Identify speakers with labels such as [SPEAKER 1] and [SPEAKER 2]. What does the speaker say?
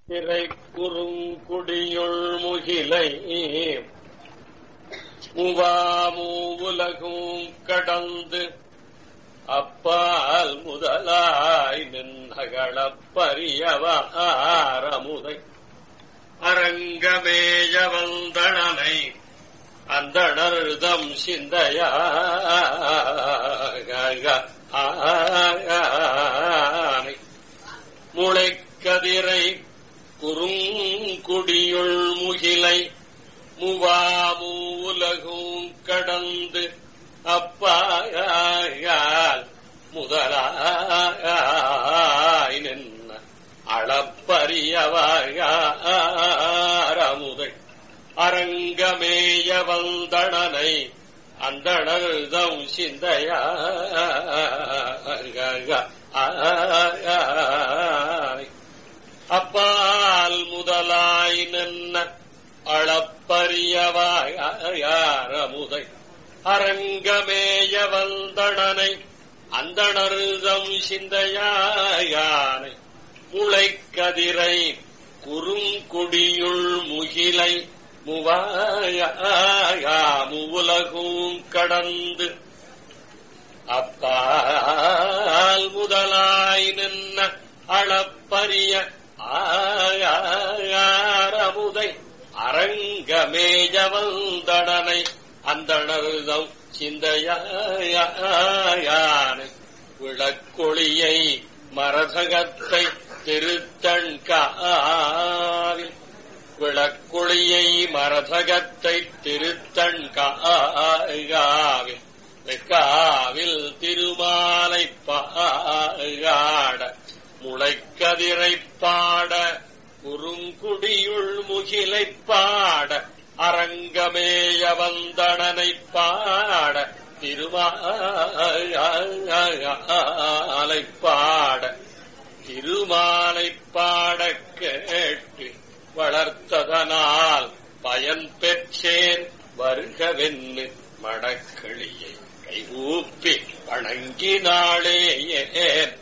[SPEAKER 1] திரைக்குறுங்குடியுள் முகிலை மூவாமூவுலகும் கடந்து அப்பால் முதலாய் நின்னகளப்பரியவாரமுதை அரங்கமேய வந்தணனை அந்தணர்தம் சிந்தையானை முளைக்கதிரை குறுங்குடியுள் முகிலை மூவாமூவுலகும் கடந்து அப்பாயால் முதலாய் நின்ன அளப்பரியவாரமுதை அரங்கமேய வந்தணனை அந்தணர்தம் சிந்தையானை அப்பால் முதலாய் நின்ன அளப்பரியவாரமுதை அரங்கமேய வந்தணனை அந்தணர்தம் சிந்தையானை முளைக்கதிரை குறுங்குடியுள் முகிலை மூவாமுலகும் கடந்து அப்பால் முதலாய் நின்ன அளப்பரிய ஆரமுதை அரங்கமேய வந்தணனை அந்தணர்தம் சிந்தையானை விளக்கொளியை மரதகத்தை திருத்தண்காவில் விளக்கொளியை மரதகத்தை திருத்தண்காவில் வெக்காவில் திருமாலை பாட முளைக்கதிரைப் பாட குறுங்குடியுள் முகிலைப் பாட அரங்கமேய வந்தணனைப் பாட திருமாலைப் பாட திருமாலைப் பாட கேட்டு வளர்த்ததனால் பயன் பெற்றேன் வருகவென்னு மடக்களியை கைகூப்பி வணங்கினாளே ஏன்